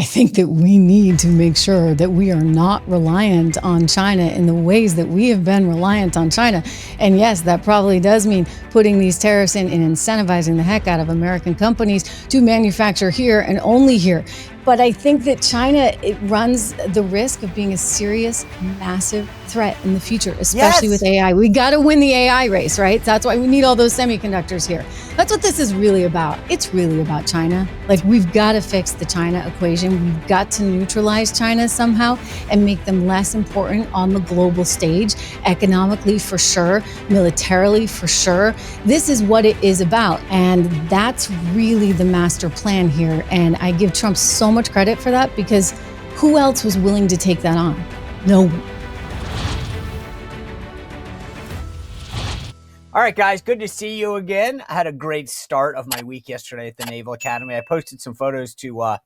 think that we need to make sure that we are not reliant on China in the ways that we have been reliant on China. And yes, that probably does mean putting these tariffs in and incentivizing the heck out of American companies to manufacture here and only here. But I think that China, it runs the risk of being a serious, massive threat in the future, especially with AI. We got to win the AI race, right? That's why we need all those semiconductors here. That's what this is really about. It's really about China. Like, we've got to fix the China equation. We've got to neutralize China somehow and make them less important on the global stage, economically for sure, militarily for sure. This is what it is about. And that's really the master plan here. And I give Trump so much credit for that, because who else was willing to take that on? No one. All right, guys, good to see you again. I had a great start of my week yesterday at the Naval Academy. I posted some photos to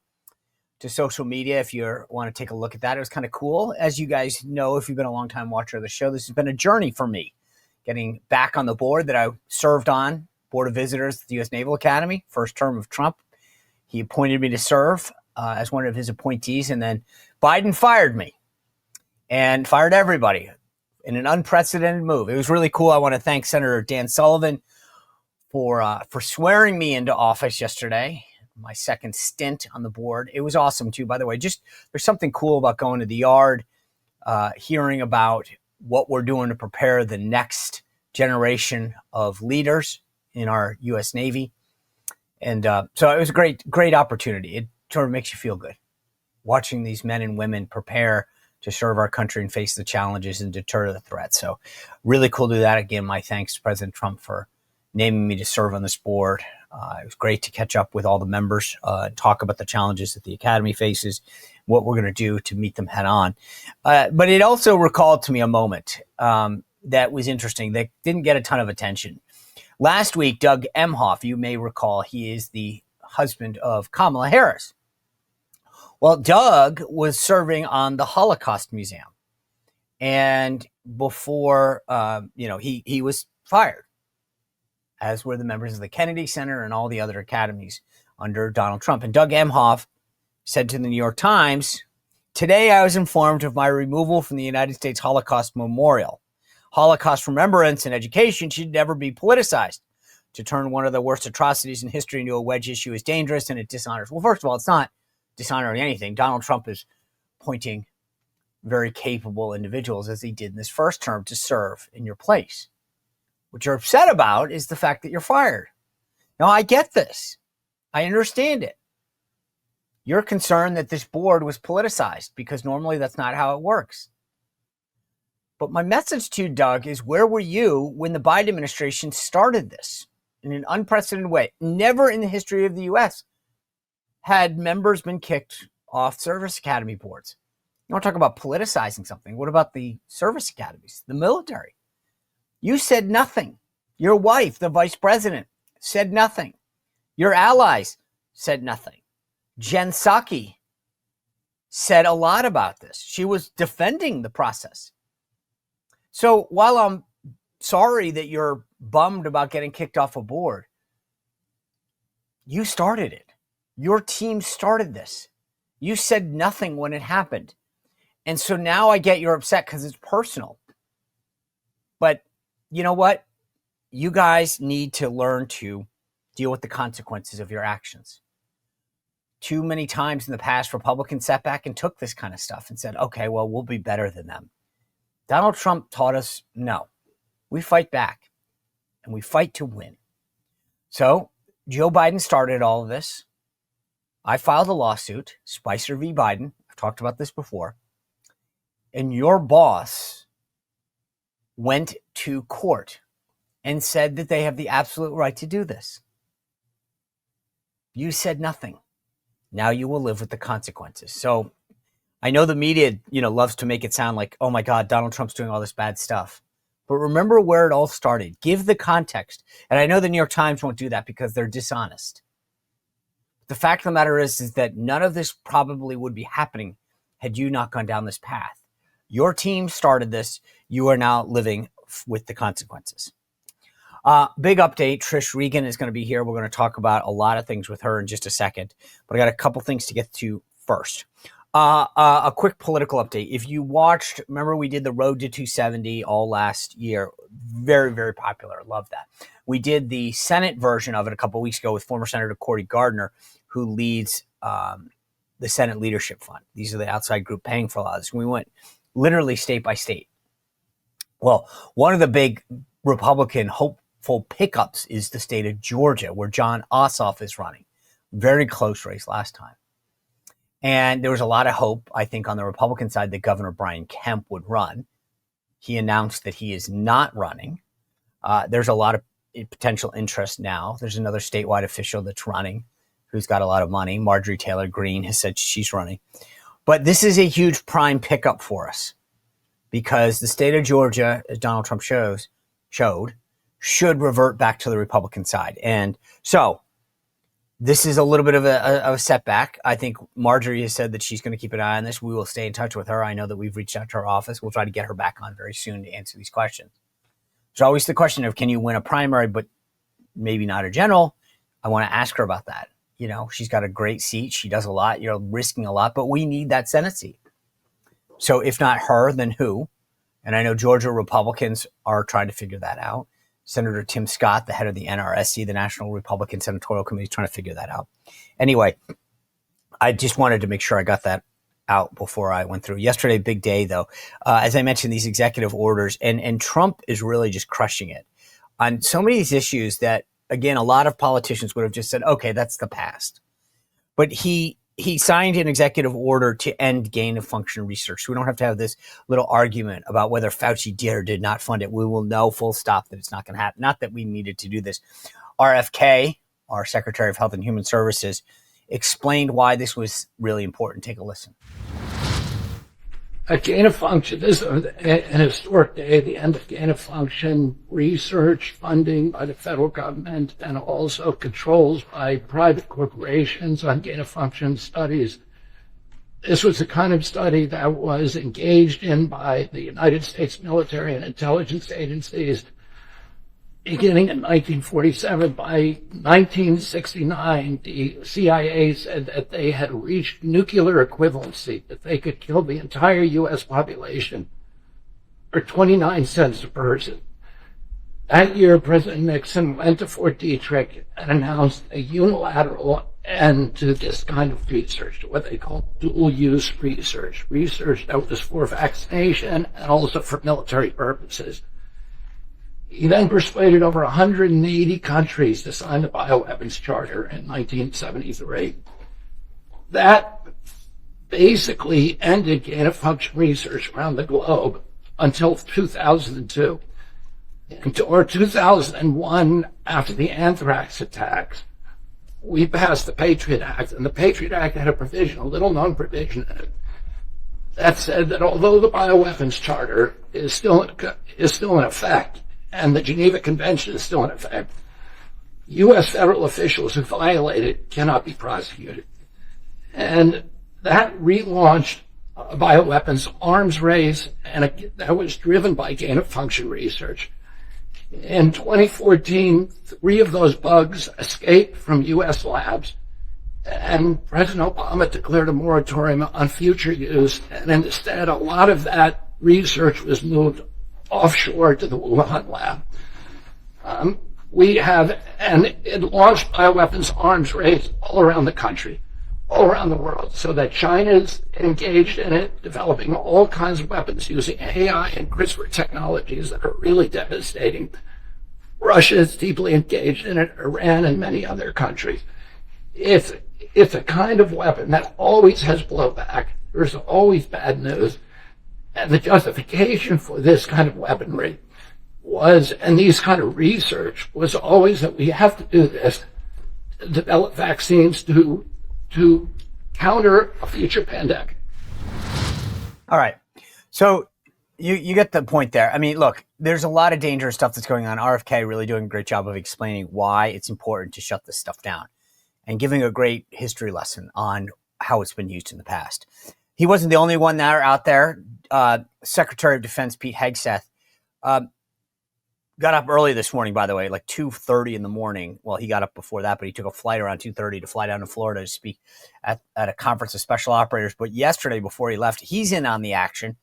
social media if you want to take a look at that. It was kind of cool. As you guys know, if you've been a long-time watcher of the show, this has been a journey for me, getting back on the board that I served on, Board of Visitors at the U.S. Naval Academy, first term of Trump. He appointed me to serve as one of his appointees, and then Biden fired me and fired everybody in an unprecedented move. It was really cool. I want to thank Senator Dan Sullivan for swearing me into office yesterday, my second stint on the board. It was awesome, too, by the way. Just there's something cool about going to the yard, hearing about what we're doing to prepare the next generation of leaders in our U.S. Navy. And so it was a great opportunity. It sort of makes you feel good watching these men and women prepare to serve our country and face the challenges and deter the threats. So really cool to do that. Again, my thanks to President Trump for naming me to serve on this board. It was great to catch up with all the members, talk about the challenges that the Academy faces, what we're going to do to meet them head on. But it also recalled to me a moment that was interesting that didn't get a ton of attention. Last week, Doug Emhoff, you may recall, he is the husband of Kamala Harris. Well, Doug was serving on the Holocaust Museum, and before, he was fired, as were the members of the Kennedy Center and all the other academies under Donald Trump. And Doug Emhoff said to the New York Times, "Today I was informed of my removal from the United States Holocaust Memorial. Holocaust remembrance and education should never be politicized. To turn one of the worst atrocities in history into a wedge issue is dangerous and it dishonors." Well, first of all, it's not dishonoring anything. Donald Trump is appointing very capable individuals, as he did in this first term, to serve in your place. What you're upset about is the fact that you're fired. Now, I get this. I understand it. You're concerned that this board was politicized, because normally that's not how it works. But my message to you, Doug, is where were you when the Biden administration started this in an unprecedented way? Never in the history of the U.S. had members been kicked off service academy boards. You want to talk about politicizing something? What about the service academies, the military? You said nothing. Your wife, the vice president, said nothing. Your allies said nothing. Jen Psaki said a lot about this. She was defending the process. So while I'm sorry that you're bummed about getting kicked off a board, you started it. Your team started this. You said nothing when it happened. And so now I get you're upset because it's personal. But you know what? You guys need to learn to deal with the consequences of your actions. Too many times in the past, Republicans sat back and took this kind of stuff and said, okay, well, we'll be better than them. Donald Trump taught us, no, we fight back and we fight to win. So Joe Biden started all of this. I filed a lawsuit, Spicer v. Biden. I've talked about this before. And your boss went to court and said that they have the absolute right to do this. You said nothing. Now you will live with the consequences. So I know the media, loves to make it sound like, oh my God, Donald Trump's doing all this bad stuff. But remember where it all started. Give the context. And I know the New York Times won't do that because they're dishonest. The fact of the matter is that none of this probably would be happening had you not gone down this path. Your team started this. You are now living with the consequences. Big update. Trish Regan is going to be here. We're going to talk about a lot of things with her in just a second. But I got a couple things to get to first. A quick political update. If you watched, remember we did the Road to 270 all last year. Very, very popular. Love that. We did the Senate version of it a couple of weeks ago with former Senator Cory Gardner, who leads the Senate Leadership Fund. These are the outside group paying for a lot of this. We went literally state by state. Well, one of the big Republican hopeful pickups is the state of Georgia, where Jon Ossoff is running. Very close race last time. And there was a lot of hope, I think, on the Republican side that Governor Brian Kemp would run. He announced that he is not running. There's a lot of potential interest now. There's another statewide official that's running who's got a lot of money. Marjorie Taylor Greene has said she's running. But this is a huge prime pickup for us because the state of Georgia, as Donald Trump showed, should revert back to the Republican side. And so this is a little bit of a setback. I think Marjorie has said that she's going to keep an eye on this. We will stay in touch with her. I know that we've reached out to her office. We'll try to get her back on very soon to answer these questions. There's always the question of, can you win a primary, but maybe not a general? I want to ask her about that. You know, she's got a great seat. She does a lot, risking a lot, but we need that Senate seat. So if not her, then who? And I know Georgia Republicans are trying to figure that out. Senator Tim Scott, the head of the NRSC, the National Republican Senatorial Committee, is trying to figure that out. Anyway, I just wanted to make sure I got that out before I went through. Yesterday, big day, though. As I mentioned, these executive orders, and Trump is really just crushing it on so many of these issues that, again, a lot of politicians would have just said, okay, that's the past. But he signed an executive order to end gain of function research. So we don't have to have this little argument about whether Fauci did or did not fund it. We will know full stop that it's not going to happen. Not that we needed to do this. RFK, our Secretary of Health and Human Services, explained why this was really important. Take a listen. Gain of function, this is an historic day, the end of gain of function research funding by the federal government and also controls by private corporations on gain of function studies. This was the kind of study that was engaged in by the United States military and intelligence agencies beginning in 1947. By 1969, the CIA said that they had reached nuclear equivalency, that they could kill the entire U.S. population for 29 cents a person. That year, President Nixon went to Fort Detrick and announced a unilateral end to this kind of research, what they call dual-use research that was for vaccination and also for military purposes. He then persuaded over 180 countries to sign the Bioweapons Charter in 1973. That basically ended gain of function research around the globe until 2002. Or 2001, after the anthrax attacks, we passed the Patriot Act, and the Patriot Act had a provision, a little-known provision in it, that said that although the Bioweapons Charter is still in effect, and the Geneva Convention is still in effect, U.S. federal officials who violate it cannot be prosecuted. And that relaunched a bioweapons arms race, and that was driven by gain of function research. In 2014, 3 of those bugs escaped from U.S. labs, and President Obama declared a moratorium on future use, and instead a lot of that research was moved offshore to the Wuhan lab. And it launched bioweapons arms race all around the country, all around the world, so that China's engaged in it, developing all kinds of weapons using AI and CRISPR technologies that are really devastating. Russia is deeply engaged in it, Iran and many other countries. It's a kind of weapon that always has blowback. There's always bad news. And the justification for this kind of weaponry and these kind of research was always that we have to do this to develop vaccines to counter a future pandemic. All right. So you get the point there. I mean, look, there's a lot of dangerous stuff that's going on. RFK really doing a great job of explaining why it's important to shut this stuff down and giving a great history lesson on how it's been used in the past. He wasn't the only one out there. Secretary of Defense Pete Hegseth got up early this morning, by the way, like 2:30 in the morning. Well, he got up before that, but he took a flight around 2:30 to fly down to Florida to speak at a conference of special operators. But yesterday, before he left, he's in on the action,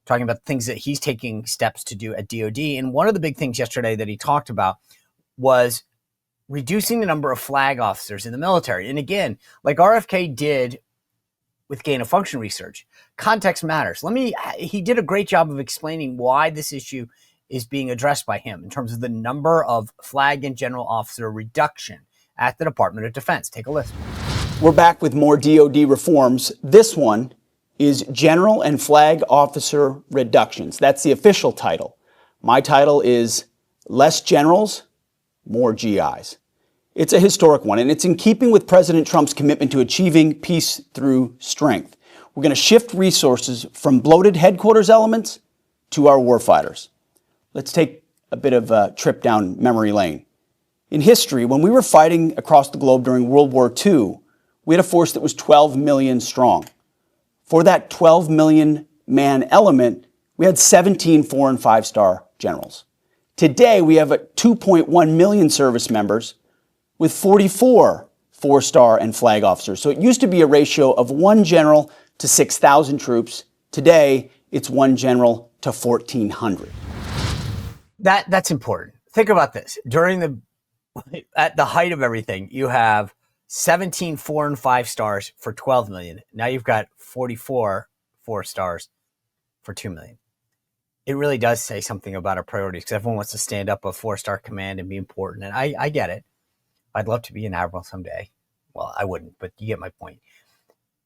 talking about things that he's taking steps to do at DOD. And one of the big things yesterday that he talked about was reducing the number of flag officers in the military. And again, like RFK did with gain of function research, context matters. He did a great job of explaining why this issue is being addressed by him in terms of the number of flag and general officer reduction at the Department of Defense. Take a listen. We're back with more DOD reforms. This one is General and Flag Officer Reductions. That's the official title. My title is Less Generals, More GIs. It's a historic one, and it's in keeping with President Trump's commitment to achieving peace through strength. We're going to shift resources from bloated headquarters elements to our warfighters. Let's take a bit of a trip down memory lane. In history, when we were fighting across the globe during World War II, we had a force that was 12 million strong. For that 12 million man element, we had 17 4- and 5-star generals. Today, we have 2.1 million service members with 44 4-star and flag officers. So it used to be a ratio of 1 general to 6,000 troops. Today, it's 1 general to 1,400. That's important. Think about this. At the height of everything, you have 17 4- and 5-stars for 12 million. Now you've got 44 4-stars for 2 million. It really does say something about our priorities, because everyone wants to stand up a 4-star command and be important. And I get it. I'd love to be an admiral someday. Well, I wouldn't, but you get my point.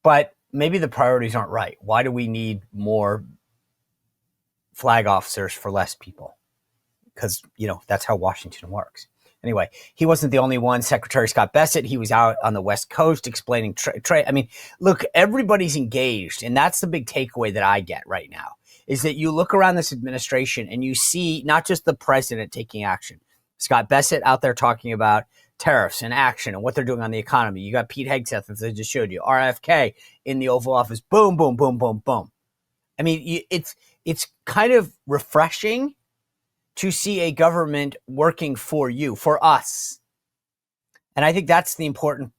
But maybe the priorities aren't right. Why do we need more flag officers for less people? Because, that's how Washington works. Anyway, he wasn't the only one. Secretary Scott Bessent, he was out on the West Coast explaining trade. I mean, look, everybody's engaged. And that's the big takeaway that I get right now, is that you look around this administration and you see not just the president taking action. Scott Bessent out there talking about tariffs and action and what they're doing on the economy. You got Pete Hegseth, as I just showed you, RFK in the Oval Office. Boom, boom, boom, boom, boom. I mean, it's kind of refreshing to see a government working for you, for us. And I think that's the important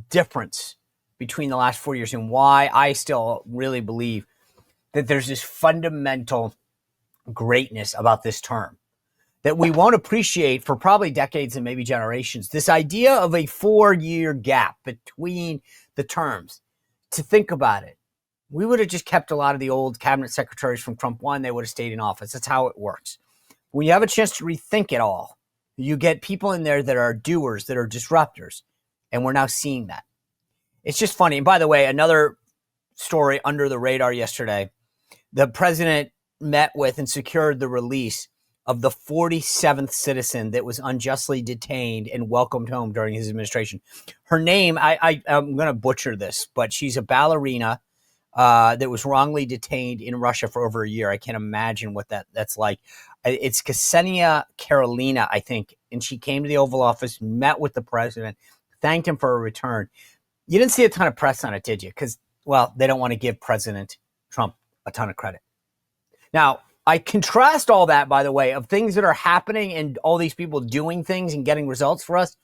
difference between the last 4 years and why I still really believe that there's this fundamental greatness about this term that we won't appreciate for probably decades and maybe generations. This idea of a 4-year gap between the terms. To think about it, we would have just kept a lot of the old cabinet secretaries from Trump 1. They would have stayed in office. That's how it works. When you have a chance to rethink it all, you get people in there that are doers, that are disruptors. And we're now seeing that. It's just funny. And by the way, another story under the radar yesterday, the president met with and secured the release of the 47th citizen that was unjustly detained and welcomed home during his administration. Her name, I'm going to butcher this, but she's a ballerina that was wrongly detained in Russia for over a year. I can't imagine what that's like. It's Ksenia Karolina, I think. And she came to the Oval Office, met with the president, thanked him for her return. You didn't see a ton of press on it, did you? Because, well, they don't want to give President Trump a ton of credit. Now, I contrast all that, by the way, of things that are happening and all these people doing things and getting results for us.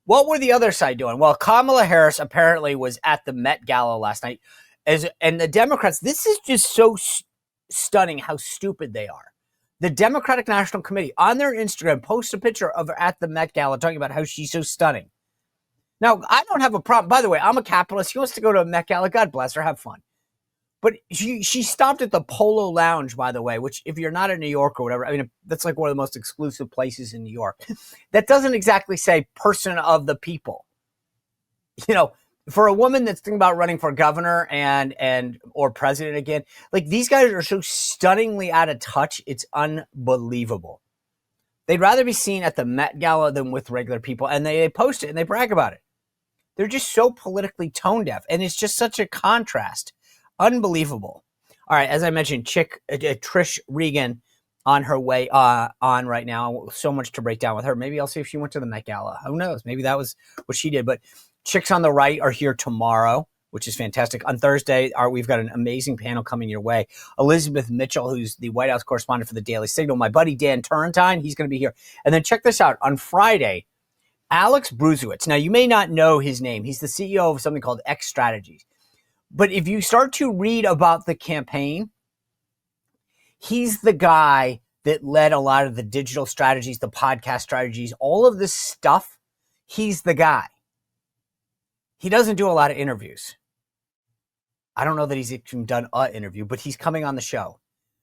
What were the other side doing? Well, Kamala Harris apparently was at the Met Gala last night. And the Democrats, this is just so stunning how stupid they are. The Democratic National Committee on their Instagram posts a picture of her at the Met Gala talking about how she's so stunning. Now, I don't have a problem. By the way, I'm a capitalist. She wants to go to a Met Gala. God bless her. Have fun. But she stopped at the Polo Lounge, by the way, which if you're not in New York or whatever, I mean, that's like one of the most exclusive places in New York. That doesn't exactly say person of the people. For a woman that's thinking about running for governor and or president again, like these guys are so stunningly out of touch. It's unbelievable. They'd rather be seen at the Met Gala than with regular people. And they post it and they brag about it. They're just so politically tone deaf. And it's just such a contrast. Unbelievable. All right. As I mentioned, Trish Regan on her way on right now. So much to break down with her. Maybe I'll see if she went to the Met Gala. Who knows? Maybe that was what she did. But chicks on the right are here tomorrow which is fantastic. On Thursday, we've got an amazing panel coming your way. Elizabeth Mitchell, who's the White House correspondent for the Daily Signal. My buddy Dan Turrentine, he's going to be here. And then check this out. On Friday, Alex Bruzewicz. Now, you may not know his name. He's the CEO of something called X Strategies. But if you start to read about the campaign, he's the guy that led a lot of the digital strategies, the podcast strategies, all of this stuff. He's the guy. He doesn't do a lot of interviews. I don't know that he's even done an interview, but he's coming on the show.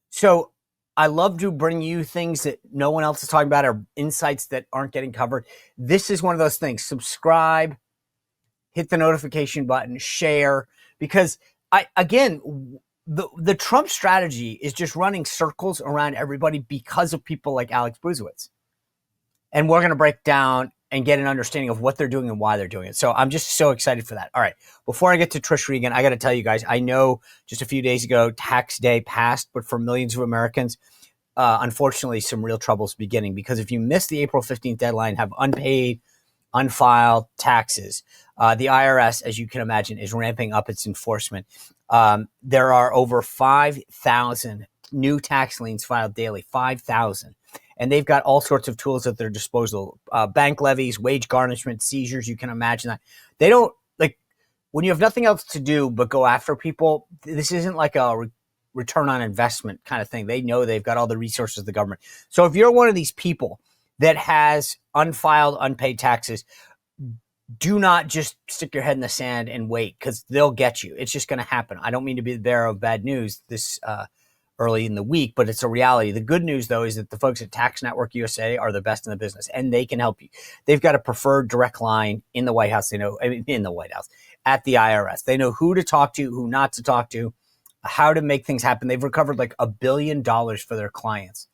So I love to bring you things that no one else is talking about or insights that aren't getting covered. This is one of those things. Subscribe, hit the notification button, share, because the Trump strategy is just running circles around everybody because of people like Alex Bruzewicz. And we're going to break down and get an understanding of what they're doing and why they're doing it. So I'm just so excited for that. All right. Before I get to Trish Regan, I got to tell you guys, I know just a few days ago, tax day passed, but for millions of Americans, unfortunately, some real troubles beginning, because if you miss the April 15th deadline, have unpaid, unfiled taxes, the IRS, as you can imagine, is ramping up its enforcement. There are over 5,000 new tax liens filed daily, 5,000. And they've got all sorts of tools at their disposal, bank levies, wage garnishment, seizures. You can imagine that. They don't, like, when you have nothing else to do but go after people, this isn't like a return on investment kind of thing. They know they've got all the resources of the government. So if you're one of these people that has unfiled, unpaid taxes, do not just stick your head in the sand and wait, because they'll get you. It's just going to happen. I don't mean to be the bearer of bad news this early in the week, but it's a reality. The good news, though, is that the folks at Tax Network USA are the best in the business, and they can help you. They've got a preferred direct line in the White House. They know, in the White House, at the IRS. They know who to talk to, who not to talk to, how to make things happen. They've recovered like $1 billion for their clients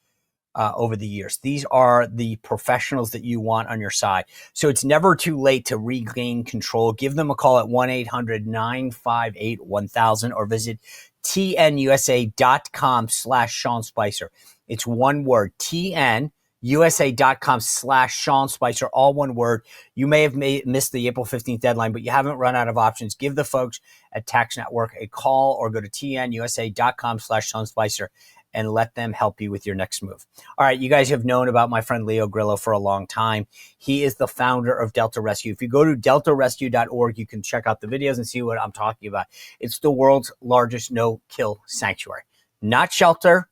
over the years. These are the professionals that you want on your side. So it's never too late to regain control. Give them a call at 1-800-958-1000 or visit tnusa.com/Sean Spicer. It's one word, tnusa.com/Sean Spicer, all one word. You may have missed the April 15th deadline, but you haven't run out of options. Give the folks at Tax Network a call or go to tnusa.com/Sean Spicer and let them help you with your next move. All right, you guys have known about my friend Leo Grillo for a long time. He is the founder of Delta Rescue. If you go to deltarescue.org, you can check out the videos and see what I'm talking about. It's the world's largest no-kill sanctuary. Not shelter,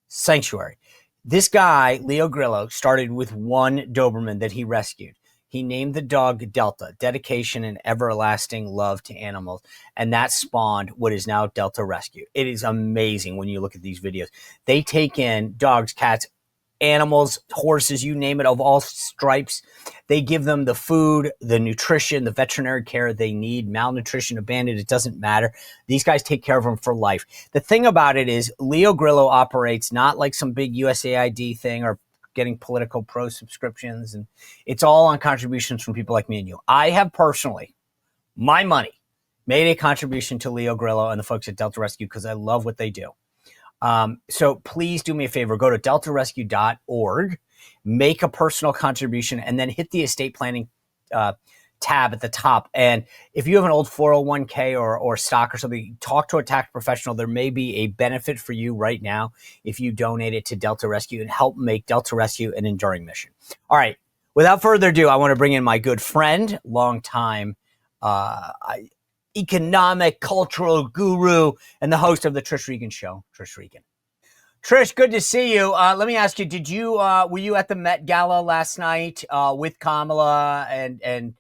sanctuary. This guy, Leo Grillo, started with one Doberman that he rescued. He named the dog Delta, dedication and everlasting love to animals. And that spawned what is now Delta Rescue. It is amazing when you look at these videos. They take in dogs, cats, animals, horses, you name it, of all stripes. They give them the food, the nutrition, the veterinary care they need, malnutrition, abandoned, it doesn't matter. These guys take care of them for life. The thing about it is Leo Grillo operates not like some big USAID thing or getting political pro subscriptions, and it's all on contributions from people like me and you. I have personally, my money, made a contribution to Leo Grillo and the folks at Delta Rescue because I love what they do. So please do me a favor, go to deltarescue.org, make a personal contribution, and then hit the estate planning tab at the top. And if you have an old 401k or stock or something, talk to a tax professional. There may be a benefit for you right now if you donate it to Delta Rescue and help make Delta Rescue an enduring mission. All right. Without further ado, I want to bring in my good friend, longtime economic, cultural guru, and the host of the Trish Regan Show, Trish Regan. Trish, good to see you. Let me ask you, were you at the Met Gala last night with Kamala and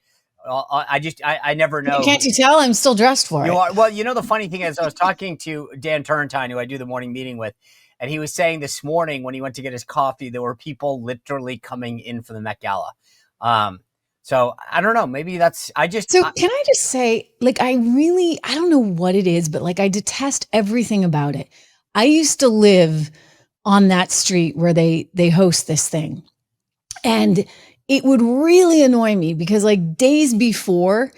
I never know. Can't you tell? I'm still dressed for it. Well, the funny thing is I was talking to Dan Turrentine, who I do the morning meeting with, and he was saying this morning when he went to get his coffee, there were people literally coming in for the Met Gala. So I don't know, maybe can I just say, like, I don't know what it is, but like, I detest everything about it. I used to live on that street where they host this thing. And it would really annoy me because like days before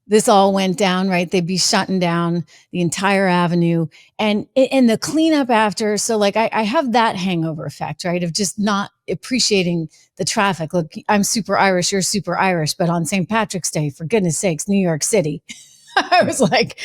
this all went down, right, they'd be shutting down the entire avenue and the cleanup after. So like I have that hangover effect, right, of just not appreciating the traffic. Look, I'm super Irish, you're super Irish, but on St. Patrick's Day, for goodness sakes, New York City, I was like,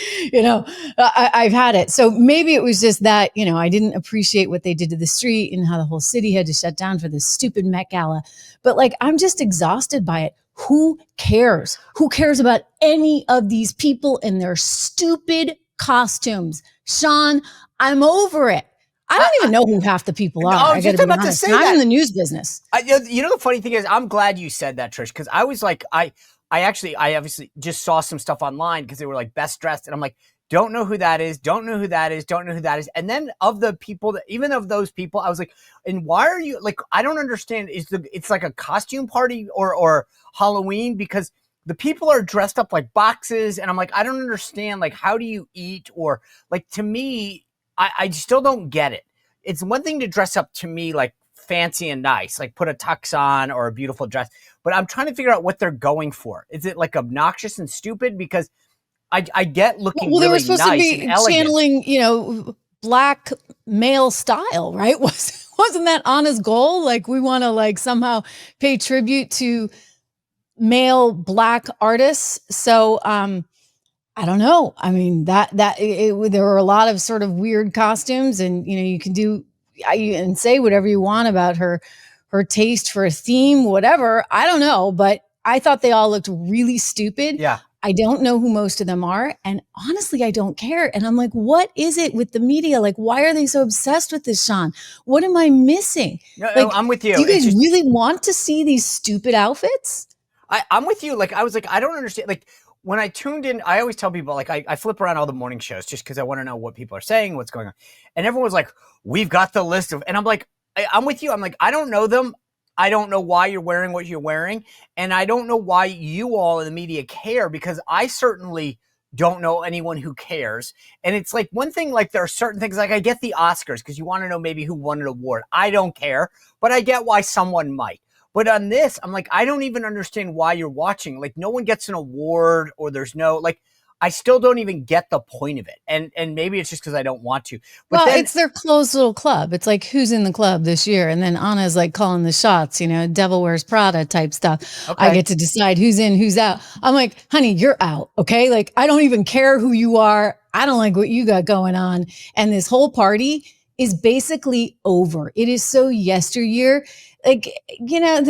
I've had it. So maybe it was just that, I didn't appreciate what they did to the street and how the whole city had to shut down for this stupid Met Gala. But like, I'm just exhausted by it. Who cares? Who cares about any of these people and their stupid costumes? Sean, I'm over it. I don't even know who half the people are. I was just about to say that. I'm in the news business. The funny thing is, I'm glad you said that, Trish, because I was like, I obviously just saw some stuff online because they were like best dressed, and I'm like, don't know who that is, don't know who that is, don't know who that is. And then of the people that, even of those people, I was like, and why are you like, I don't understand. It's like a costume party or Halloween, because the people are dressed up like boxes, and I'm like, I don't understand. Like, how do you eat? Or like, to me, I still don't get it. It's one thing to dress up, to me, like fancy and nice, like put a tux on or a beautiful dress. But I'm trying to figure out what they're going for. Is it like obnoxious and stupid? Because I get looking really nice and elegant. They were supposed to be channeling, black male style, right? Wasn't that Anna's goal? Like, we want to like somehow pay tribute to male black artists. So, I don't know. I mean, there were a lot of sort of weird costumes, and you can do and say whatever you want about her taste for a theme, whatever. I don't know, but I thought they all looked really stupid. Yeah. I don't know who most of them are, and honestly, I don't care. And I'm like, what is it with the media? Like, why are they so obsessed with this, Sean? What am I missing? No, I'm with you. Do you guys really want to see these stupid outfits? I'm with you. Like, I was like, I don't understand. Like, when I tuned in, I always tell people, like, I flip around all the morning shows just because I want to know what people are saying, what's going on. And everyone's like, we've got the list of, and I'm like, I'm with you. I'm like, I don't know them. I don't know why you're wearing what you're wearing. And I don't know why you all in the media care, because I certainly don't know anyone who cares. And it's like one thing, like there are certain things, like I get the Oscars because you want to know maybe who won an award. I don't care, but I get why someone might. But on this, I'm like, I don't even understand why you're watching. Like, no one gets an award, or there's no, like, I still don't even get the point of it. And maybe it's just because I don't want to. But then, it's their closed little club. It's like, who's in the club this year? And then Anna's like calling the shots, Devil Wears Prada type stuff. Okay. I get to decide who's in, who's out. I'm like, honey, you're out. Okay. Like, I don't even care who you are. I don't like what you got going on. And this whole party is basically over. It is so yesteryear. Like,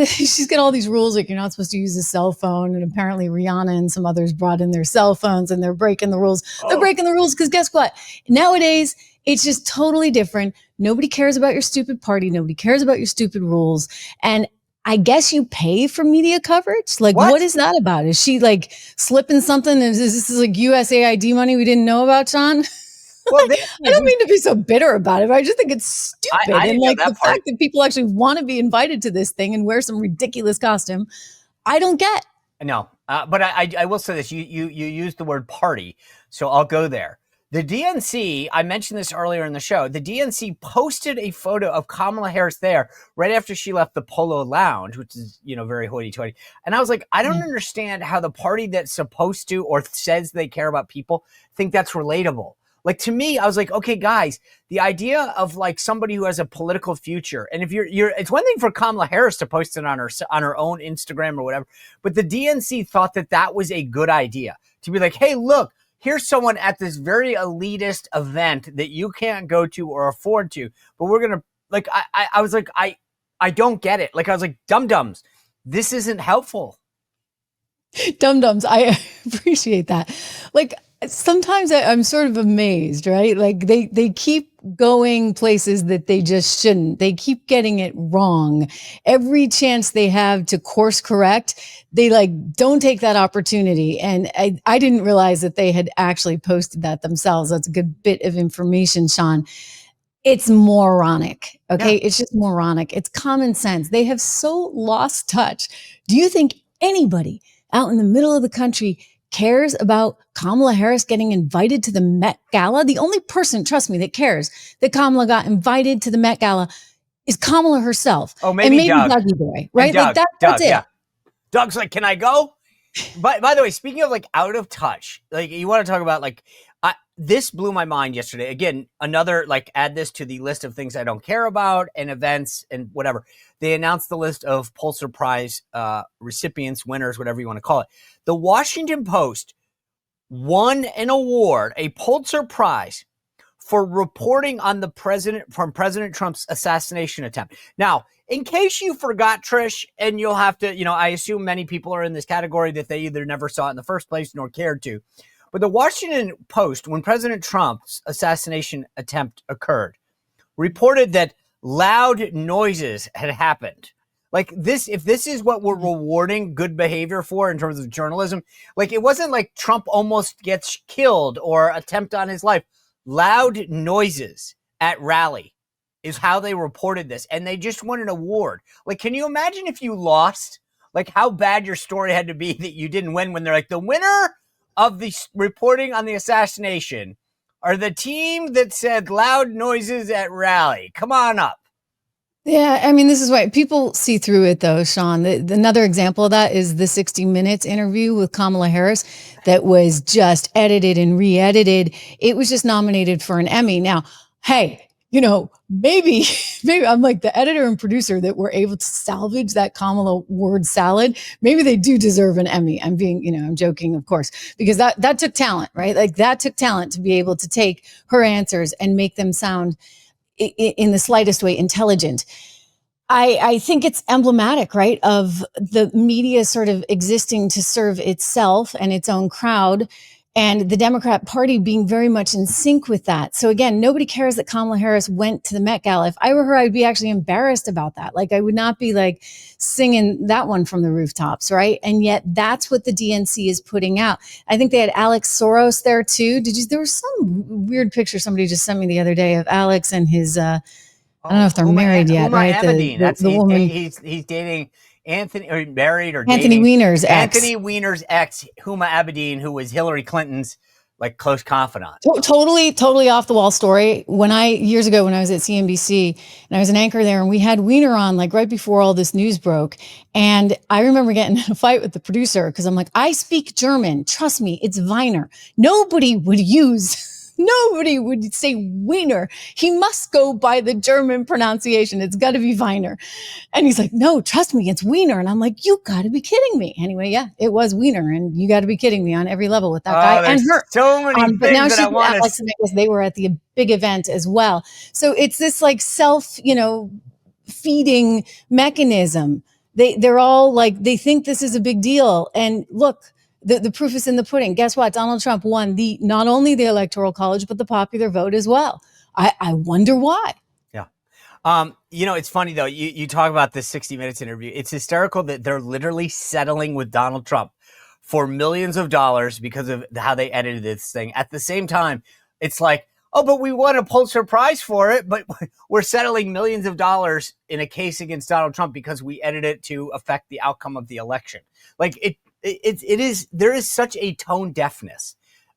she's got all these rules, like you're not supposed to use a cell phone. And apparently Rihanna and some others brought in their cell phones, and they're breaking the rules. They're breaking the rules because guess what? Nowadays, it's just totally different. Nobody cares about your stupid party. Nobody cares about your stupid rules. And I guess you pay for media coverage. Like, what is that about? Is she like slipping something? Is this like USAID money we didn't know about, Sean? Well, I don't mean to be so bitter about it, but I just think it's stupid. And like the fact that people actually want to be invited to this thing and wear some ridiculous costume, I don't get. No, but I will say this. You used the word party, so I'll go there. The DNC, I mentioned this earlier in the show, the DNC posted a photo of Kamala Harris there right after she left the Polo Lounge, which is, very hoity-toity. And I was like, I don't understand how the party that's supposed to or says they care about people think that's relatable. Like, to me, I was like, okay, guys, the idea of like somebody who has a political future, and if you're, it's one thing for Kamala Harris to post it on her own Instagram or whatever, but the DNC thought that was a good idea to be like, hey, look, here's someone at this very elitist event that you can't go to or afford to, but we're gonna like. I was like, I don't get it. Like, I was like, dum-dums, this isn't helpful. Dum-dums, I appreciate that. Like, sometimes I'm sort of amazed, right? Like they keep going places that they just shouldn't. They keep getting it wrong. Every chance they have to course correct, they like don't take that opportunity. And I didn't realize that they had actually posted that themselves. That's a good bit of information, Sean. It's moronic. Okay. Yeah. It's just moronic. It's common sense. They have so lost touch. Do you think anybody out in the middle of the country cares about Kamala Harris getting invited to the Met Gala? The only person, trust me, that cares that Kamala got invited to the Met Gala is Kamala herself. Oh, maybe Doug. Dougie Boy, right? Doug, like that's it. Yeah. Doug's like, can I go? By the way, speaking of like out of touch, like you want to talk about like, this blew my mind yesterday. Again, another like add this to the list of things I don't care about and events and whatever. They announced the list of Pulitzer Prize recipients, winners, whatever you want to call it. The Washington Post won an award, a Pulitzer Prize, for reporting on President Trump's assassination attempt. Now, in case you forgot, Trish, and you'll have to, I assume many people are in this category that they either never saw it in the first place nor cared to. But the Washington Post, when President Trump's assassination attempt occurred, reported that loud noises had happened. Like this, if this is what we're rewarding good behavior for in terms of journalism, like it wasn't like Trump almost gets killed or attempt on his life. Loud noises at rally is how they reported this. And they just won an award. Like, can you imagine if you lost? Like how bad your story had to be that you didn't win when they're like, the winner of the reporting on the assassination are the team that said loud noises at rally. Come on up. Yeah, I mean, this is why people see through it, though, Sean. Another example of that is the 60 Minutes interview with Kamala Harris that was just edited and re-edited. It was just nominated for an Emmy. Now, hey, maybe I'm like the editor and producer that were able to salvage that Kamala word salad. Maybe they do deserve an Emmy. I'm being, I'm joking, of course, because that took talent, right? Like that took talent to be able to take her answers and make them sound in the slightest way intelligent. I think it's emblematic, right, of the media sort of existing to serve itself and its own crowd, and the Democrat Party being very much in sync with that. So again, nobody cares that Kamala Harris went to the Met Gala. If I were her, I'd be actually embarrassed about that. Like I would not be like singing that one from the rooftops, right? And yet that's what the DNC is putting out. I think they had Alex Soros there too. There was some weird picture somebody just sent me the other day of Alex and his, I don't know if they're married yet, right? The woman. He's dating Anthony, or married, or Anthony Weiner's ex. Anthony Weiner's ex, Huma Abedin, who was Hillary Clinton's like close confidant. Totally off the wall story. Years ago when I was at CNBC and I was an anchor there, and we had Weiner on like right before all this news broke. And I remember getting in a fight with the producer because I'm like, I speak German. Trust me, it's Weiner. Nobody would say Weiner. He must go by the German pronunciation. It's got to be Weiner. And he's like, no, trust me, it's Weiner. And I'm like, you got to be kidding me. Anyway, yeah, it was Weiner. And you got to be kidding me on every level with that guy and her. So many things but now that I want to. They were at the big event as well. So it's this like self, feeding mechanism. They're all like, they think this is a big deal. And look, the proof is in the pudding. Guess what? Donald Trump won not only the Electoral College, but the popular vote as well. I wonder why. Yeah. It's funny, though. You talk about this 60 Minutes interview. It's hysterical that they're literally settling with Donald Trump for millions of dollars because of how they edited this thing. At the same time, it's like, oh, but we won a Pulitzer Prize for it, but we're settling millions of dollars in a case against Donald Trump because we edited it to affect the outcome of the election. Like there is such a tone deafness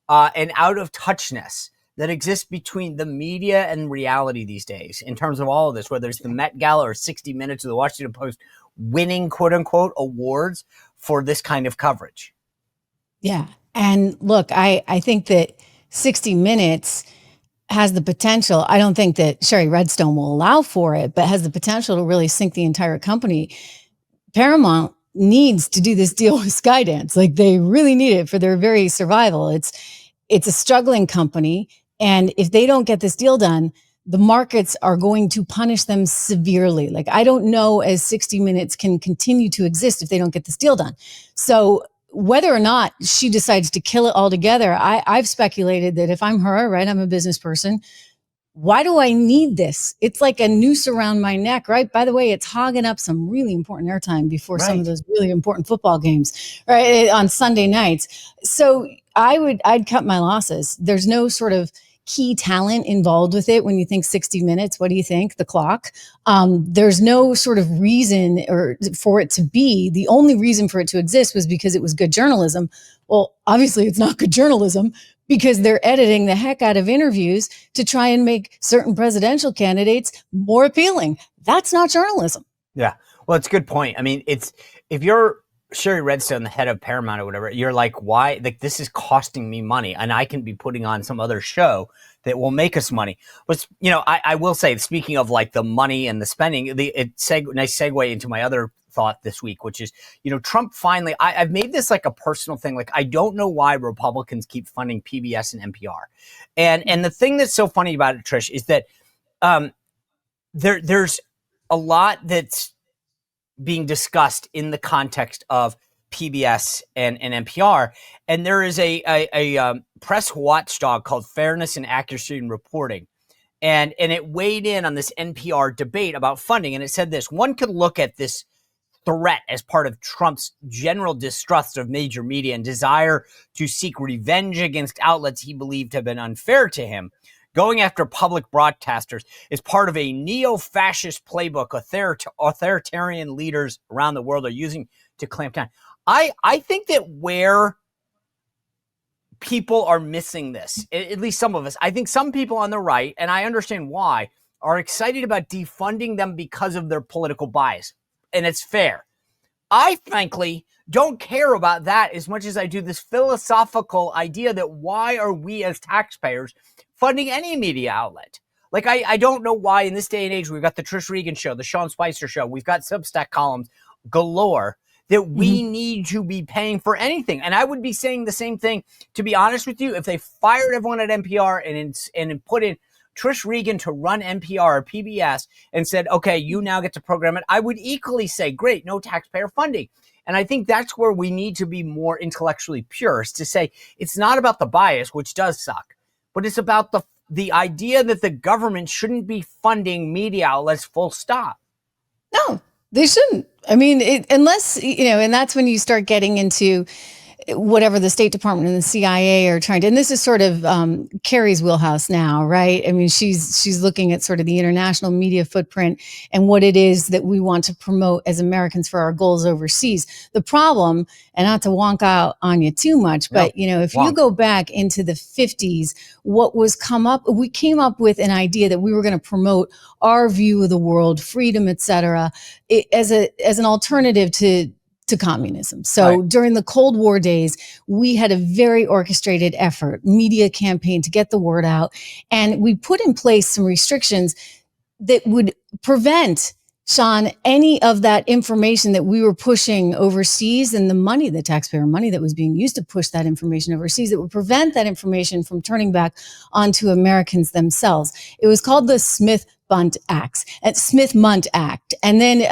and out of touchness that exists between the media and reality these days in terms of all of this, whether it's the Met Gala or 60 Minutes or the Washington Post winning, quote unquote, awards for this kind of coverage. Yeah. And look, I think that 60 Minutes has the potential. I don't think that Sherry Redstone will allow for it, but has the potential to really sink the entire company. Paramount needs to do this deal with Skydance. Like they really need it for their very survival. It's a struggling company. And if they don't get this deal done, the markets are going to punish them severely. Like I don't know as 60 Minutes can continue to exist if they don't get this deal done. So whether or not she decides to kill it altogether, I've speculated that if I'm her, right, I'm a business person, why do I need this? It's like a noose around my neck, right? By the way, it's hogging up some really important airtime before some of those really important football games, right, on Sunday nights. So I'd cut my losses. There's no sort of key talent involved with it. When you think 60 Minutes, what do you think? The clock. There's no sort of reason for it to be. The only reason for it to exist was because it was good journalism. Well, obviously it's not good journalism because they're editing the heck out of interviews to try and make certain presidential candidates more appealing. That's not journalism. Yeah. Well, it's a good point. I mean, if you're Sherry Redstone, the head of Paramount or whatever, you're like, why? Like, this is costing me money, and I can be putting on some other show that will make us money. But I will say, speaking of like the money and the spending, nice segue into my other thought this week, which is, Trump finally, I've made this like a personal thing. Like, I don't know why Republicans keep funding PBS and NPR. And the thing that's so funny about it, Trish, is that there's a lot that's being discussed in the context of PBS and NPR. And there is a press watchdog called Fairness and Accuracy in Reporting. And it weighed in on this NPR debate about funding. And it said this: one could look at this threat as part of Trump's general distrust of major media and desire to seek revenge against outlets he believed to have been unfair to him. Going after public broadcasters is part of a neo-fascist playbook authoritarian leaders around the world are using to clamp down. I think that where people are missing this, at least some of us, I think some people on the right, and I understand why, are excited about defunding them because of their political bias. And it's fair. I frankly don't care about that as much as I do this philosophical idea that why are we as taxpayers funding any media outlet? Like, I don't know why in this day and age, we've got the Trish Regan show, the Sean Spicer show, we've got Substack columns galore, that we need to be paying for anything. And I would be saying the same thing, to be honest with you, if they fired everyone at NPR and put in Trish Regan to run NPR or PBS and said, okay, you now get to program it, I would equally say, great, no taxpayer funding. And I think that's where we need to be more intellectually pure, is to say it's not about the bias, which does suck, but it's about the idea that the government shouldn't be funding media outlets, full stop. No, they shouldn't. I mean, unless, and that's when you start getting into whatever the State Department and the CIA are trying to, and this is sort of Kerry's wheelhouse now, right? I mean, she's looking at sort of the international media footprint and what it is that we want to promote as Americans for our goals overseas. The problem, and not to wonk out on you too much, but if you go back into the 50s, we came up with an idea that we were going to promote our view of the world, freedom, et cetera, as an alternative to communism. So during the Cold War days, we had a very orchestrated effort, media campaign to get the word out. And we put in place some restrictions that would prevent, Sean, any of that information that we were pushing overseas and the money, the taxpayer money that was being used to push that information overseas, that would prevent that information from turning back onto Americans themselves. It was called the Smith-Mundt Act. And then,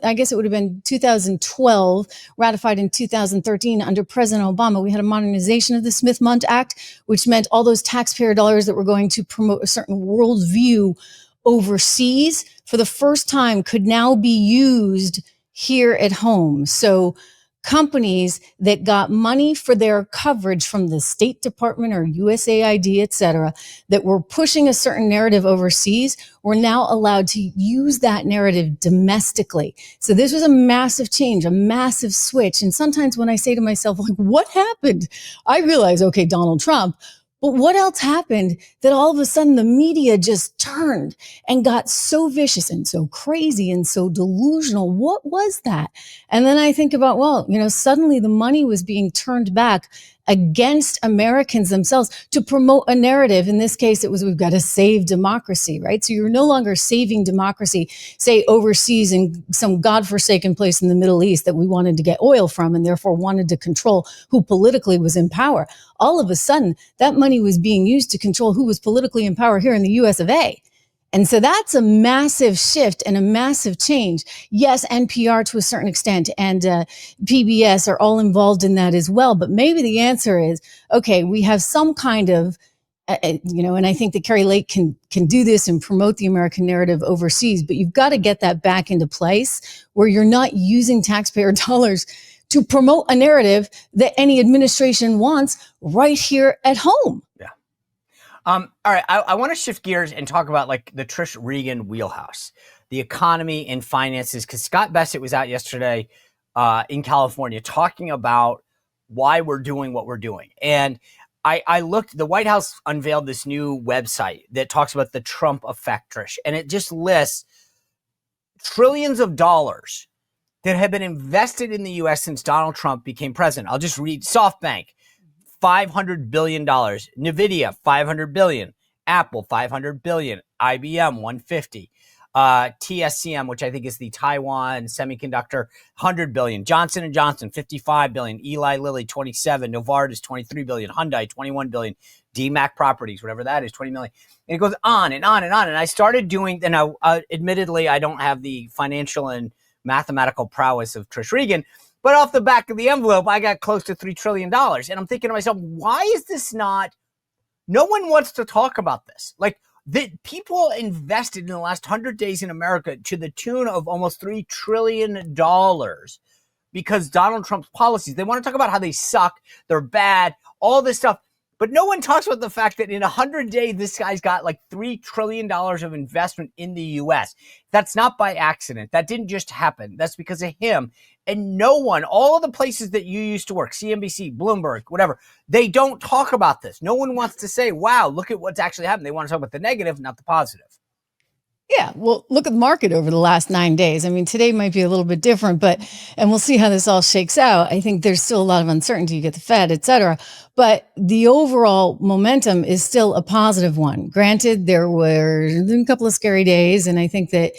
I guess it would have been 2012, ratified in 2013 under President Obama. We had a modernization of the Smith-Mundt Act, which meant all those taxpayer dollars that were going to promote a certain worldview overseas for the first time could now be used here at home. So companies that got money for their coverage from the State Department or USAID, et cetera, that were pushing a certain narrative overseas were now allowed to use that narrative domestically. So this was a massive change, a massive switch. And sometimes when I say to myself, like, what happened? I realize, okay, Donald Trump, but what else happened that all of a sudden the media just turned and got so vicious and so crazy and so delusional? What was that? And then I think about, suddenly the money was being turned back against Americans themselves to promote a narrative. In this case, it was, we've got to save democracy, right? So you're no longer saving democracy, say overseas in some godforsaken place in the Middle East that we wanted to get oil from and therefore wanted to control who politically was in power. All of a sudden, that money was being used to control who was politically in power here in the US of A. And so that's a massive shift and a massive change. Yes, NPR to a certain extent and PBS are all involved in that as well. But maybe the answer is, okay, we have some kind of, and I think that Kerry Lake can do this and promote the American narrative overseas, but you've got to get that back into place where you're not using taxpayer dollars to promote a narrative that any administration wants right here at home. Yeah. All right. I want to shift gears and talk about like the Trish Regan wheelhouse, the economy and finances, because Scott Bassett was out yesterday in California talking about why we're doing what we're doing. And I looked, the White House unveiled this new website that talks about the Trump effect, Trish, and it just lists trillions of dollars that have been invested in the U.S. since Donald Trump became president. I'll just read: SoftBank, $500 billion, NVIDIA, $500 billion, Apple, $500 billion, IBM, $150. TSCM, which I think is the Taiwan Semiconductor, 100 billion. Johnson & Johnson, 55 billion. Eli Lilly, 27. Novartis, 23 billion. Hyundai, 21 billion. DMAC Properties, whatever that is, 20 million. And it goes on and on and on. And I started doing, and admittedly, I don't have the financial and mathematical prowess of Trish Regan, but off the back of the envelope, I got close to $3 trillion. And I'm thinking to myself, why is this not, no one wants to talk about this. Like, the people invested in the last 100 days in America to the tune of almost $3 trillion because Donald Trump's policies, they want to talk about how they suck, they're bad, all this stuff. But no one talks about the fact that in 100 days, this guy's got like $3 trillion of investment in the U.S. That's not by accident. That didn't just happen. That's because of him. And no one, all of the places that you used to work, CNBC, Bloomberg, whatever, they don't talk about this. No one wants to say, wow, look at what's actually happened. They want to talk about the negative, not the positive. Yeah, well, look at the market over the last 9 days. I mean, today might be a little bit different, and we'll see how this all shakes out. I think there's still a lot of uncertainty. You get the Fed, et cetera. But the overall momentum is still a positive one. Granted, there were a couple of scary days, and I think that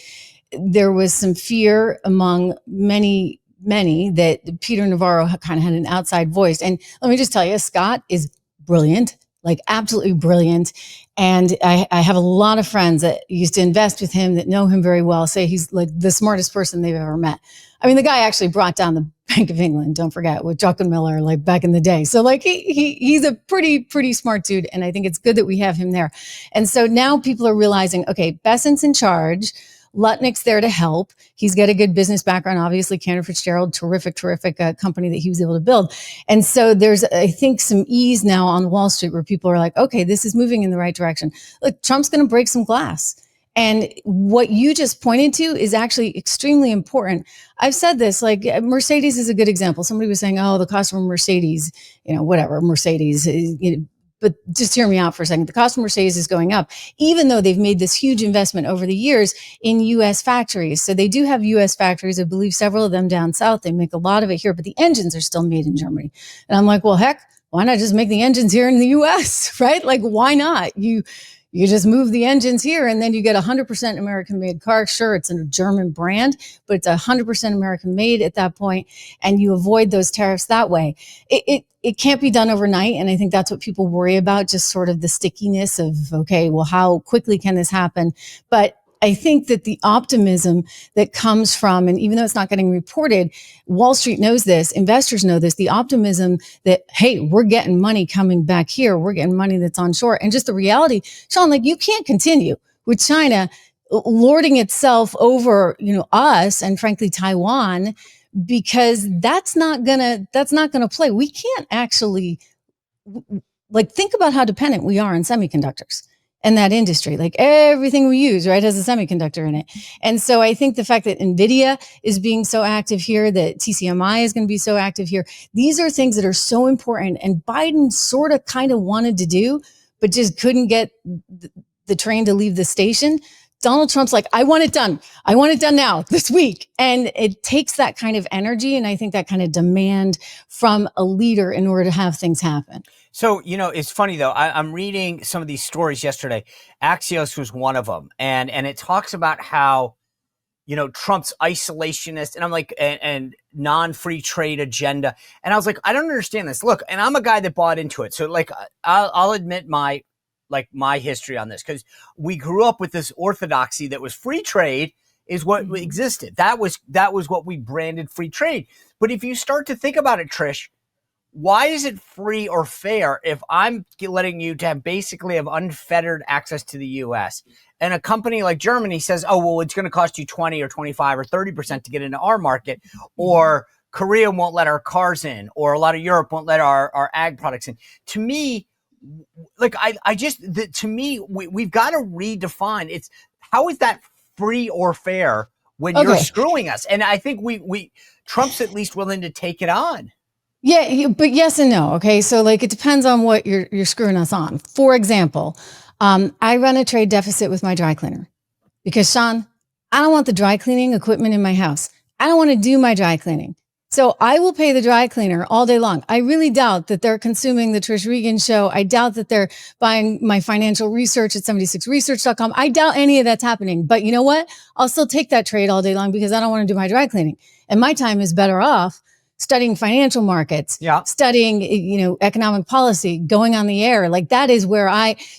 there was some fear among many that Peter Navarro kind of had an outside voice. And let me just tell you, Scott is brilliant, like absolutely brilliant. And I have a lot of friends that used to invest with him that know him very well, say he's like the smartest person they've ever met. I mean, the guy actually brought down the Bank of England, don't forget, with Druckenmiller, like back in the day. So like he's a pretty smart dude. And I think it's good that we have him there. And so now people are realizing, okay, Bessent's in charge. Lutnick's there to help. He's got a good business background, obviously. Cantor Fitzgerald, terrific company that he was able to build. And so there's, I think, some ease now on Wall Street where people are like, okay, this is moving in the right direction. Look, Trump's going to break some glass. And what you just pointed to is actually extremely important. I've said this, like Mercedes is a good example. Somebody was saying, oh, the cost of a Mercedes, whatever, Mercedes, but just hear me out for a second. The cost of Mercedes is going up, even though they've made this huge investment over the years in U.S. factories. So they do have U.S. factories. I believe several of them down south. They make a lot of it here, but the engines are still made in Germany. And I'm like, well, heck, why not just make the engines here in the U.S., right? Like, why not? You just move the engines here and then you get 100% American made car. Sure, it's a German brand, but it's 100% American made at that point, and you avoid those tariffs that way. It can't be done overnight. And I think that's what people worry about, just sort of the stickiness of, okay, well, how quickly can this happen? But I think that the optimism that comes from, and even though it's not getting reported, Wall Street knows this, investors know this, the optimism that, hey, we're getting money coming back here, we're getting money that's onshore. And just the reality, Sean, like you can't continue with China lording itself over, us and frankly, Taiwan, because that's not gonna play. We can't actually think about how dependent we are on semiconductors. And that industry, like everything we use, right, has a semiconductor in it. And so I think the fact that NVIDIA is being so active here, that TCMI is going to be so active here, these are things that are so important. And Biden sort of kind of wanted to do, but just couldn't get the train to leave the station. Donald Trump's like, I want it done. I want it done now, this week. And it takes that kind of energy. And I think that kind of demand from a leader in order to have things happen. So, it's funny, though. I'm reading some of these stories yesterday. Axios was one of them. And it talks about how, Trump's isolationist and I'm like, and non-free trade agenda. And I was like, I don't understand this. Look, and I'm a guy that bought into it. So like, I'll admit my history on this, because we grew up with this orthodoxy that was free trade is what existed. That was what we branded free trade. But if you start to think about it, Trish, why is it free or fair if I'm letting you to basically have unfettered access to the U.S. and a company like Germany says, oh, well, it's going to cost you 20 or 25 or 30% to get into our market, or Korea won't let our cars in, or a lot of Europe won't let our ag products in. To me, like to me, we've got to redefine how is that free or fair when you're screwing us? And I think Trump's at least willing to take it on. Yeah, but yes and no. Okay, so it depends on what you're screwing us on. For example, I run a trade deficit with my dry cleaner because, Sean, I don't want the dry cleaning equipment in my house. I don't want to do my dry cleaning. So I will pay the dry cleaner all day long. I really doubt that they're consuming the Trish Regan show. I doubt that they're buying my financial research at 76research.com. I doubt any of that's happening. But you know what? I'll still take that trade all day long because I don't want to do my dry cleaning. And my time is better off studying financial markets, studying, economic policy, going on the air. Like that is where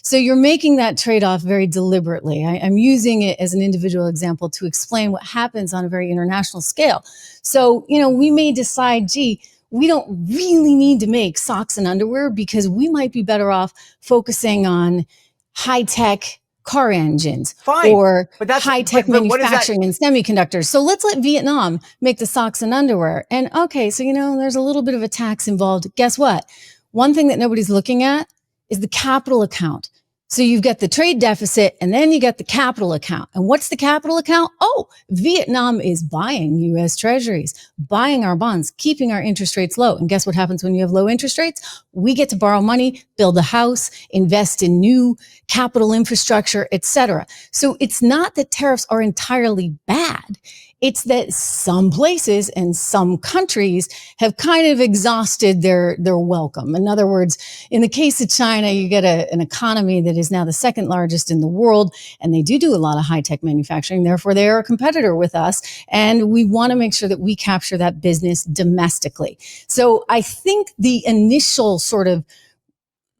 so you're making that trade-off very deliberately. I'm using it as an individual example to explain what happens on a very international scale. So, we may decide, gee, we don't really need to make socks and underwear because we might be better off focusing on high-tech car engines or high-tech manufacturing and semiconductors. So let's let Vietnam make the socks and underwear. And okay, so, there's a little bit of a tax involved. Guess what? One thing that nobody's looking at is the capital account. So you've got the trade deficit and then you got the capital account. And what's the capital account? Oh, Vietnam is buying U.S. treasuries, buying our bonds, keeping our interest rates low. And guess what happens when you have low interest rates? We get to borrow money, build a house, invest in new capital infrastructure, etc. So it's not that tariffs are entirely bad. It's that some places and some countries have kind of exhausted their welcome. In other words, in the case of China, you get an economy that is now the second largest in the world, and they do a lot of high-tech manufacturing. Therefore, they are a competitor with us, and we want to make sure that we capture that business domestically. So I think the initial sort of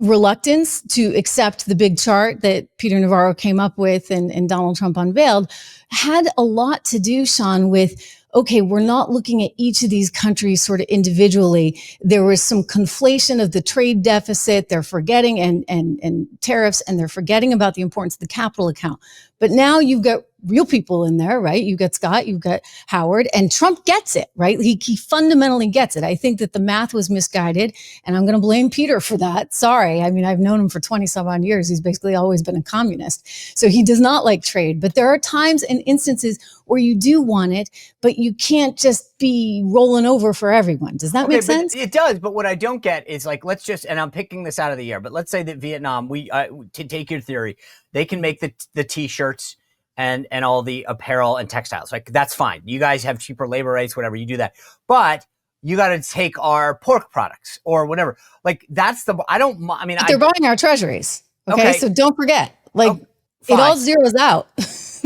reluctance to accept the big chart that Peter Navarro came up with and Donald Trump unveiled had a lot to do, Sean, with, okay, we're not looking at each of these countries sort of individually. There was some conflation of the trade deficit. They're forgetting and tariffs, and they're forgetting about the importance of the capital account. But now you've got real people in there, right? You've got Scott, you've got Howard, and Trump gets it, right? He fundamentally gets it. I think that the math was misguided, and I'm going to blame Peter for that. Sorry. I mean, I've known him for 20 some odd years. He's basically always been a communist. So he does not like trade, but there are times and instances where you do want it, but you can't just be rolling over for everyone. Does that make sense? It does. But what I don't get is, like, let's just, and I'm picking this out of the air, but let's say that Vietnam, to take your theory, they can make the t-shirts and all the apparel and textiles. Like, that's fine. You guys have cheaper labor rates, whatever, you do that. But you got to take our pork products or whatever. Like, that's the, I don't, I mean, they're buying our treasuries. Okay. So don't forget, like, it all zeroes out.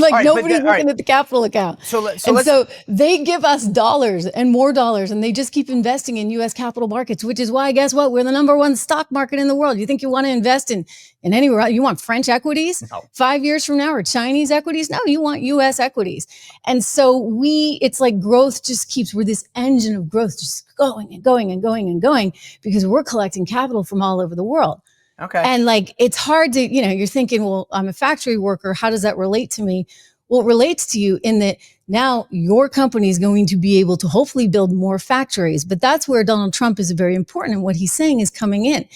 Like, nobody's looking at the capital account. So they give us dollars and more dollars, and they just keep investing in U.S. capital markets, which is why, guess what? We're the number one stock market in the world. You think you want to invest in anywhere else? You want French equities 5 years from now, or Chinese equities? No, you want U.S. equities. And so it's like growth just we're this engine of growth just going and going and going and going because we're collecting capital from all over the world. Okay. And like, it's hard to, you're thinking, well, I'm a factory worker. How does that relate to me? Well, it relates to you in that now your company is going to be able to hopefully build more factories. But that's where Donald Trump is very important. And what he's saying is coming in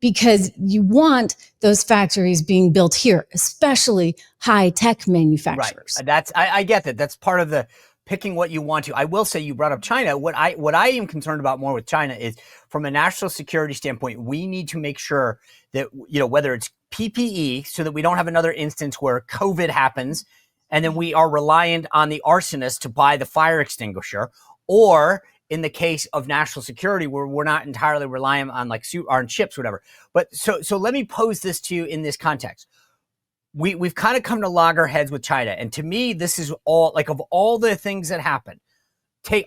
because you want those factories being built here, especially high tech manufacturers. Right. I get that. That's part of the picking what you want to. I will say, you brought up China. What I am concerned about more with China is, from a national security standpoint, we need to make sure that, whether it's PPE, so that we don't have another instance where COVID happens and then we are reliant on the arsonist to buy the fire extinguisher, or in the case of national security, where we're not entirely reliant on on chips, whatever. But so let me pose this to you in this context. We've kind of come to loggerheads with China. And to me, this is all, like, of all the things that happen,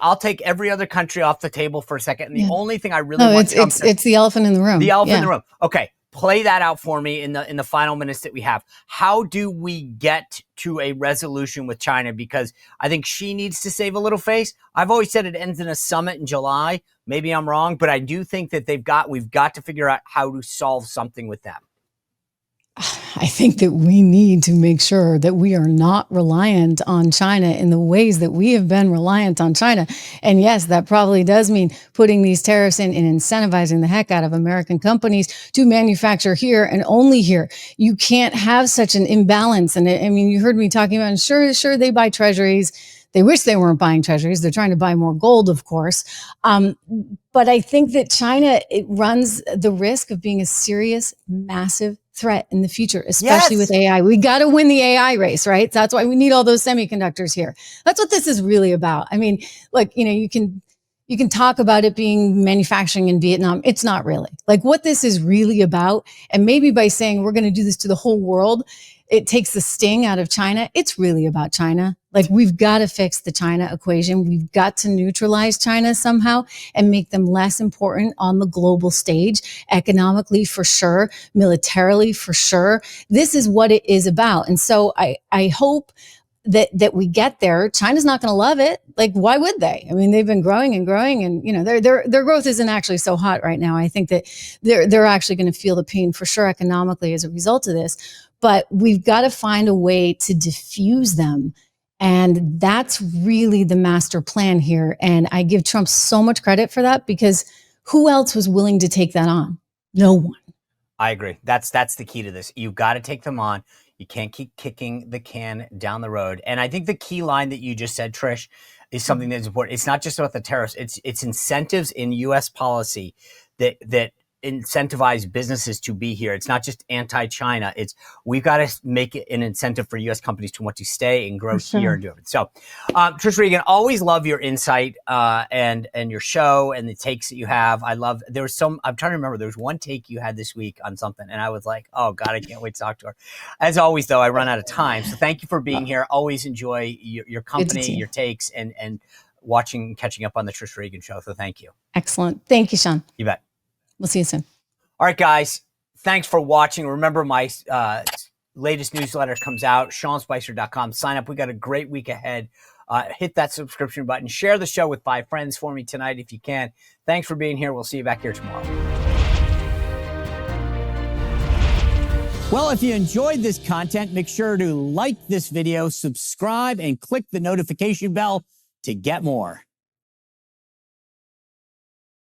I'll take every other country off the table for a second. And the only thing I really want it's the elephant in the room. The elephant in the room. Okay. Play that out for me in the final minutes that we have. How do we get to a resolution with China? Because I think she needs to save a little face. I've always said it ends in a summit in July. Maybe I'm wrong, but I do think that we've got to figure out how to solve something with them. I think that we need to make sure that we are not reliant on China in the ways that we have been reliant on China. And yes, that probably does mean putting these tariffs in and incentivizing the heck out of American companies to manufacture here and only here. You can't have such an imbalance. And I mean, you heard me talking about, and sure, they buy treasuries. They wish they weren't buying treasuries. They're trying to buy more gold, of course. But I think that China, it runs the risk of being a serious, massive threat in the future, especially with AI. We got to win the AI race, right? That's why we need all those semiconductors here. That's what this is really about. I mean, look, you can you can talk about it being manufacturing in Vietnam. It's not really. Like what this is really about, and maybe by saying we're going to do this to the whole world, it takes the sting out of China. It's really about China. Like we've got to fix the China equation. We've got to neutralize China somehow and make them less important on the global stage, economically for sure, militarily for sure. This is what it is about. And so I hope that we get there. China's not going to love it. Like, why would they? I mean, they've been growing and growing, and their growth isn't actually so hot right now. I think that they're actually going to feel the pain for sure economically as a result of this. But we've got to find a way to diffuse them. And that's really the master plan here. And I give Trump so much credit for that, because who else was willing to take that on? No one. I agree. That's the key to this. You've got to take them on. You can't keep kicking the can down the road. And I think the key line that you just said, Trish, is something that's important. It's not just about the tariffs. It's incentives in U.S. policy that incentivize businesses to be here. It's not just anti-China. We've got to make it an incentive for U.S. companies to want to stay and grow here and do it. So, Trish Regan, always love your insight and your show and the takes that you have. I'm trying to remember, there was one take you had this week on something, and I was like, oh God, I can't wait to talk to her. As always, though, I run out of time. So thank you for being here. Always enjoy your company, your takes, and watching and catching up on the Trish Regan show. So thank you. Excellent. Thank you, Sean. You bet. We'll see you soon. All right, guys. Thanks for watching. Remember, my latest newsletter comes out, SeanSpicer.com. Sign up. We got a great week ahead. Hit that subscription button. Share the show with 5 friends for me tonight if you can. Thanks for being here. We'll see you back here tomorrow. Well, if you enjoyed this content, make sure to like this video, subscribe, and click the notification bell to get more.